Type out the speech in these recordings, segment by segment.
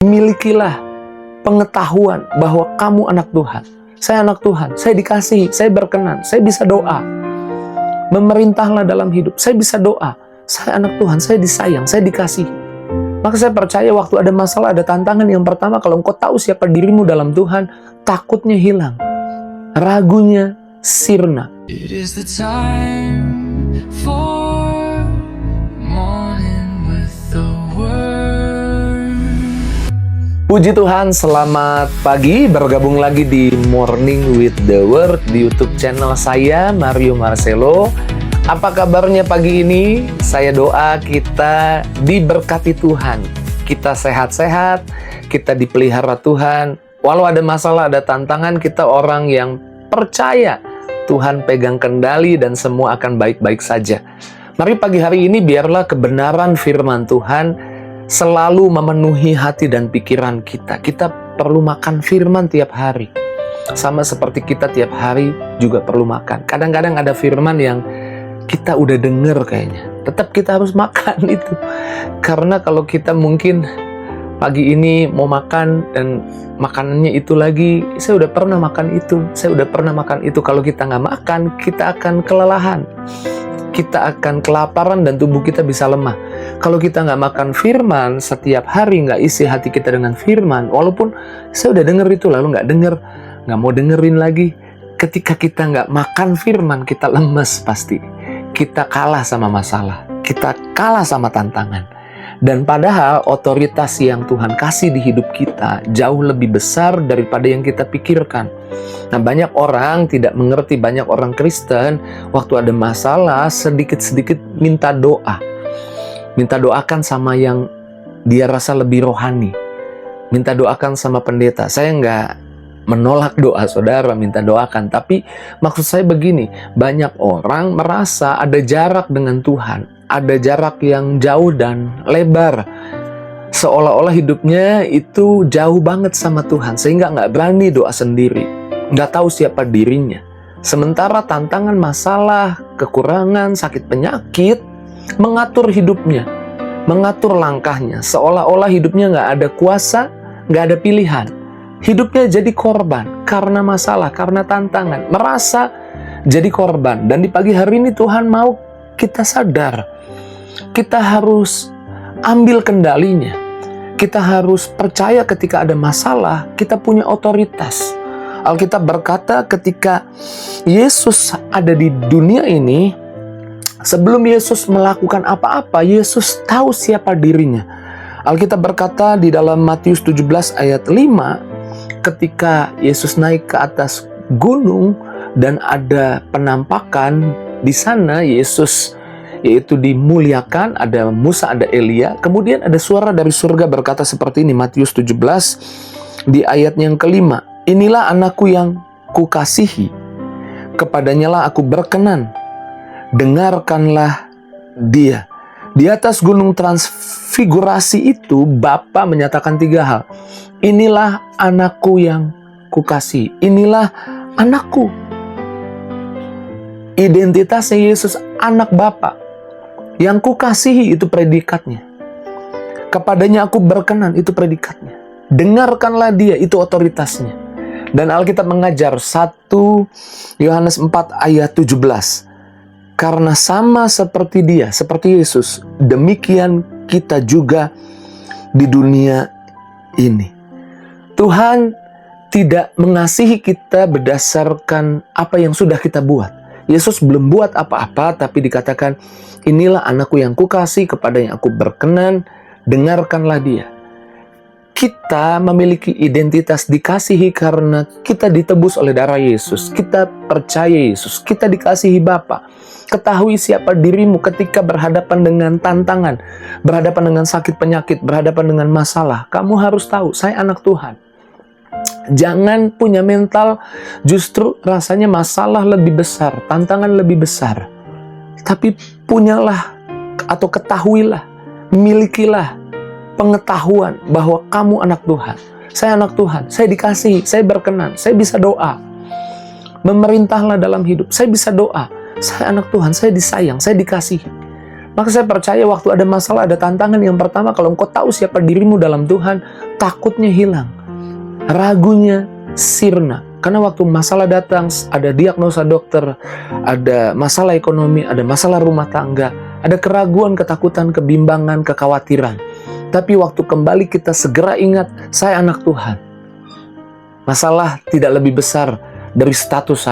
Milikilah pengetahuan bahwa kamu anak Tuhan. Saya anak Tuhan, saya dikasihi, saya berkenan, saya bisa doa. Memerintahlah dalam hidup, saya bisa doa. Saya anak Tuhan, saya disayang, saya dikasihi. Maka saya percaya waktu ada masalah, ada tantangan, yang pertama kalau engkau tahu siapa dirimu dalam Tuhan, takutnya hilang, ragunya sirna. It is the time for morning with the word. Puji Tuhan, selamat pagi, bergabung lagi di Morning with the Word di YouTube channel saya, Mario Marcelo. Apa kabarnya pagi ini? Saya doa kita diberkati Tuhan, kita sehat-sehat, kita dipelihara Tuhan. Walau ada masalah, ada tantangan, kita orang yang percaya Tuhan pegang kendali dan semua akan baik-baik saja. Mari pagi hari ini biarlah kebenaran firman Tuhan selalu memenuhi hati dan pikiran kita. Kita perlu makan firman tiap hari. Sama seperti kita tiap hari juga perlu makan. Kadang-kadang ada firman yang kita udah denger kayaknya, tetap kita harus makan itu. Karena kalau kita mungkin pagi ini mau makan dan makanannya itu lagi, saya udah pernah makan itu, saya udah pernah makan itu. Kalau kita nggak makan, kita akan kelelahan, kita akan kelaparan dan tubuh kita bisa lemah. Kalau kita nggak makan firman setiap hari, nggak isi hati kita dengan firman, walaupun saya udah denger itu lalu nggak denger, nggak mau dengerin lagi. Ketika kita nggak makan firman, kita lemes pasti. Kita kalah sama masalah, kita kalah sama tantangan. Dan padahal otoritas yang Tuhan kasih di hidup kita jauh lebih besar daripada yang kita pikirkan. Nah, banyak orang tidak mengerti, banyak orang Kristen waktu ada masalah sedikit-sedikit minta doa. Minta doakan sama yang dia rasa lebih rohani. Minta doakan sama pendeta. Saya nggak menolak doa saudara, minta doakan. Tapi maksud saya begini, banyak orang merasa ada jarak dengan Tuhan. Ada jarak yang jauh dan lebar. Seolah-olah hidupnya itu jauh banget sama Tuhan. Sehingga nggak berani doa sendiri. Nggak tahu siapa dirinya. Sementara tantangan, masalah, kekurangan, sakit penyakit mengatur hidupnya. Mengatur langkahnya. Seolah-olah hidupnya nggak ada kuasa, nggak ada pilihan. Hidupnya jadi korban karena masalah, karena tantangan. Merasa jadi korban. Dan di pagi hari ini Tuhan mau kita sadar. Kita harus ambil kendalinya. Kita harus percaya ketika ada masalah, kita punya otoritas. Alkitab berkata ketika Yesus ada di dunia ini, sebelum Yesus melakukan apa-apa, Yesus tahu siapa dirinya. Alkitab berkata di dalam Matius 17 ayat 5, ketika Yesus naik ke atas gunung dan ada penampakan di sana, Yesus yaitu dimuliakan, ada Musa, ada Elia. Kemudian ada suara dari surga berkata seperti ini, Matius 17 di ayat yang kelima, inilah anakku yang kukasihi, kepadanya lah aku berkenan, dengarkanlah dia. Di atas gunung transfigurasi itu Bapa menyatakan tiga hal. Inilah anakku yang kukasihi, inilah anakku. Identitasnya Yesus anak Bapa. Yang kukasihi itu predikatnya. Kepadanya aku berkenan itu predikatnya. Dengarkanlah dia itu otoritasnya. Dan Alkitab mengajar 1 Yohanes 4 ayat 17. Karena sama seperti dia, seperti Yesus, demikian kita juga di dunia ini. Tuhan tidak mengasihi kita berdasarkan apa yang sudah kita buat. Yesus belum buat apa-apa, tapi dikatakan, inilah anakku yang kukasih, kepada yang aku berkenan, dengarkanlah dia. Kita memiliki identitas dikasihi karena kita ditebus oleh darah Yesus. Kita percaya Yesus, kita dikasihi Bapa. Ketahui siapa dirimu ketika berhadapan dengan tantangan, berhadapan dengan sakit penyakit, berhadapan dengan masalah. Kamu harus tahu, saya anak Tuhan. Jangan punya mental justru rasanya masalah lebih besar, tantangan lebih besar. Tapi punyalah atau ketahuilah, milikilah pengetahuan bahwa kamu anak Tuhan. Saya anak Tuhan, saya dikasihi, saya berkenan, saya bisa doa. Memerintahlah dalam hidup, saya bisa doa. Saya anak Tuhan, saya disayang, saya dikasihi. Maka saya percaya waktu ada masalah, ada tantangan, yang pertama kalau engkau tahu siapa dirimu dalam Tuhan, takutnya hilang, ragunya sirna. Karena waktu masalah datang, ada diagnosa dokter, ada masalah ekonomi, ada masalah rumah tangga, ada keraguan, ketakutan, kebimbangan, kekhawatiran. Tapi waktu kembali kita segera ingat, saya anak Tuhan. Masalah tidak lebih besar dari status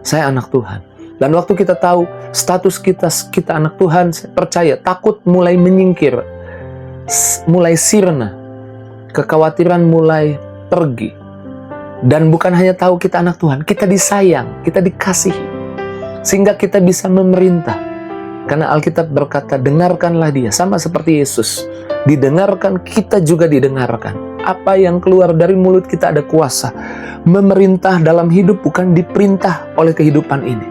saya anak Tuhan. Dan waktu kita tahu status kita anak Tuhan, saya percaya takut mulai menyingkir, mulai sirna, kekhawatiran mulai pergi. Dan bukan hanya tahu kita anak Tuhan, kita disayang, kita dikasihi, sehingga kita bisa memerintah. Karena Alkitab berkata, dengarkanlah dia, sama seperti Yesus. Didengarkan, kita juga didengarkan. Apa yang keluar dari mulut kita ada kuasa. Memerintah dalam hidup bukan diperintah oleh kehidupan ini.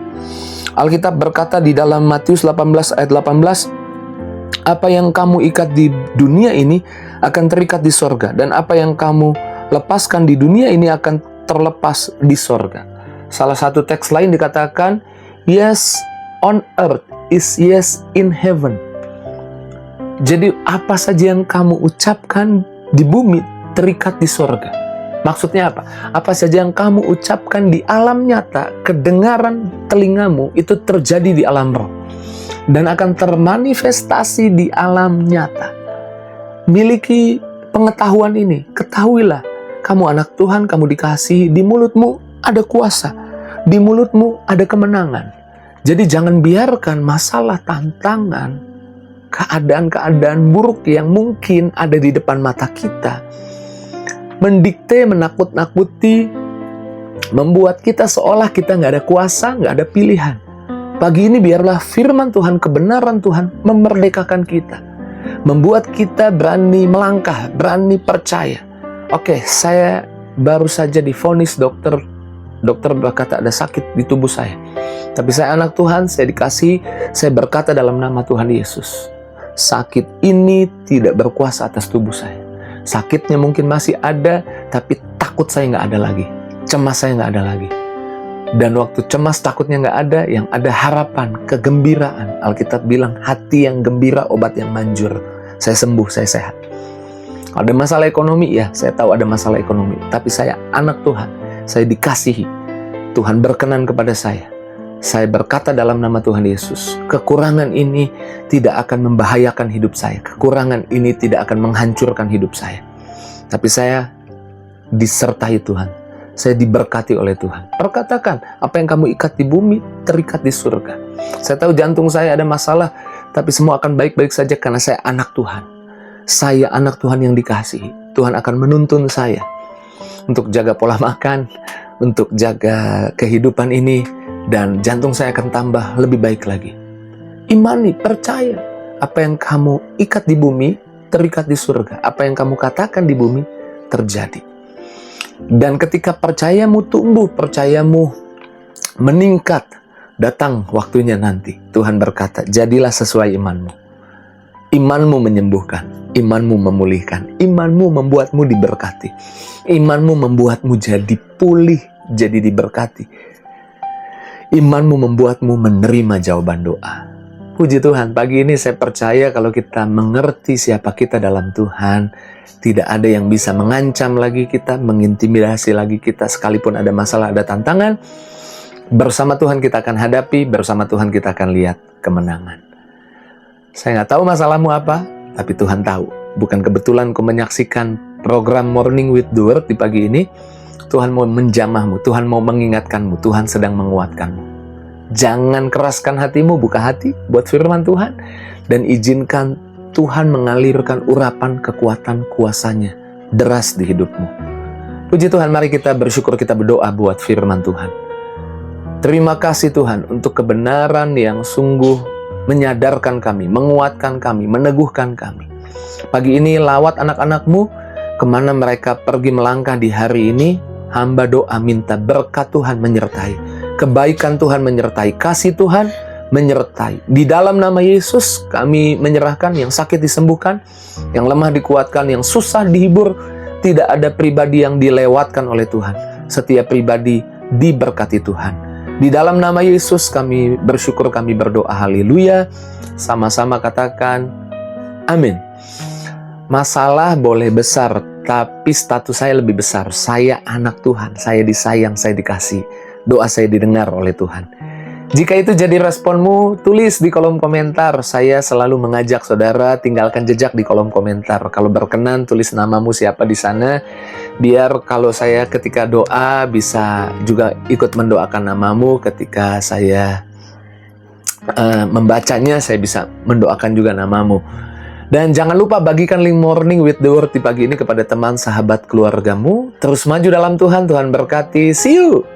Alkitab berkata di dalam Matius 18 ayat 18, apa yang kamu ikat di dunia ini akan terikat di sorga, dan apa yang kamu lepaskan di dunia ini akan terlepas di sorga. Salah satu teks lain dikatakan, yes on earth is yes in heaven. Jadi apa saja yang kamu ucapkan di bumi terikat di sorga. Maksudnya apa? Apa saja yang kamu ucapkan di alam nyata, kedengaran telingamu itu terjadi di alam roh, dan akan termanifestasi di alam nyata. Miliki pengetahuan ini, ketahuilah kamu anak Tuhan, kamu dikasihi, di mulutmu ada kuasa, di mulutmu ada kemenangan. Jadi jangan biarkan masalah, tantangan, keadaan-keadaan buruk yang mungkin ada di depan mata kita mendikte, menakut-nakuti, membuat kita seolah kita nggak ada kuasa, nggak ada pilihan. Pagi ini biarlah firman Tuhan, kebenaran Tuhan memerdekakan kita, membuat kita berani melangkah, berani percaya. Oke, saya baru saja divonis dokter berkata ada sakit di tubuh saya. Tapi saya anak Tuhan, saya dikasihi, saya berkata dalam nama Tuhan Yesus, sakit ini tidak berkuasa atas tubuh saya. Sakitnya mungkin masih ada, tapi takut saya nggak ada lagi. Cemas saya nggak ada lagi. Dan waktu cemas, takutnya nggak ada, yang ada harapan, kegembiraan. Alkitab bilang, hati yang gembira, obat yang manjur. Saya sembuh, saya sehat. Ada masalah ekonomi, ya saya tahu ada masalah ekonomi. Tapi saya anak Tuhan, saya dikasihi. Tuhan berkenan kepada saya. Saya berkata dalam nama Tuhan Yesus, kekurangan ini tidak akan membahayakan hidup saya. Kekurangan ini tidak akan menghancurkan hidup saya. Tapi saya disertai Tuhan. Saya diberkati oleh Tuhan. Perkatakan, apa yang kamu ikat di bumi, terikat di surga. Saya tahu jantung saya ada masalah, tapi semua akan baik-baik saja karena saya anak Tuhan. Saya anak Tuhan yang dikasihi. Tuhan akan menuntun saya untuk jaga pola makan, untuk jaga kehidupan ini, dan jantung saya akan tambah lebih baik lagi. Imani, percaya. Apa yang kamu ikat di bumi, terikat di surga. Apa yang kamu katakan di bumi, terjadi. Dan ketika percayamu tumbuh, percayamu meningkat, datang waktunya nanti. Tuhan berkata, jadilah sesuai imanmu. Imanmu menyembuhkan, imanmu memulihkan, imanmu membuatmu diberkati, imanmu membuatmu jadi pulih, jadi diberkati. Imanmu membuatmu menerima jawaban doa. Puji Tuhan, pagi ini saya percaya kalau kita mengerti siapa kita dalam Tuhan, tidak ada yang bisa mengancam lagi kita, mengintimidasi lagi kita, sekalipun ada masalah, ada tantangan. Bersama Tuhan kita akan hadapi, bersama Tuhan kita akan lihat kemenangan. Saya nggak tahu masalahmu apa, tapi Tuhan tahu. Bukan kebetulan kau menyaksikan program Morning with the Word di pagi ini. Tuhan mau menjamahmu, Tuhan mau mengingatkanmu, Tuhan sedang menguatkanmu. Jangan keraskan hatimu, buka hati buat firman Tuhan, dan izinkan Tuhan mengalirkan urapan kekuatan kuasanya deras di hidupmu. Puji Tuhan, mari kita bersyukur, kita berdoa buat firman Tuhan. Terima kasih Tuhan untuk kebenaran yang sungguh menyadarkan kami, menguatkan kami, meneguhkan kami. Pagi ini lawat anak-anakmu kemana mereka pergi melangkah di hari ini. Hamba doa minta berkat Tuhan menyertai, kebaikan Tuhan menyertai, kasih Tuhan menyertai. Di dalam nama Yesus kami menyerahkan, yang sakit disembuhkan, yang lemah dikuatkan, yang susah dihibur. Tidak ada pribadi yang dilewatkan oleh Tuhan. Setiap pribadi diberkati Tuhan. Di dalam nama Yesus kami bersyukur, kami berdoa, haleluya. Sama-sama katakan, amin. Masalah boleh besar, tapi status saya lebih besar. Saya anak Tuhan, saya disayang, saya dikasih. Doa saya didengar oleh Tuhan. Jika itu jadi responmu, tulis di kolom komentar. Saya selalu mengajak saudara tinggalkan jejak di kolom komentar. Kalau berkenan, tulis namamu siapa di sana. Biar kalau saya ketika doa bisa juga ikut mendoakan namamu. Ketika saya membacanya, saya bisa mendoakan juga namamu. Dan jangan lupa bagikan link Morning with the Word di pagi ini kepada teman, sahabat, keluargamu. Terus maju dalam Tuhan, Tuhan berkati. See you!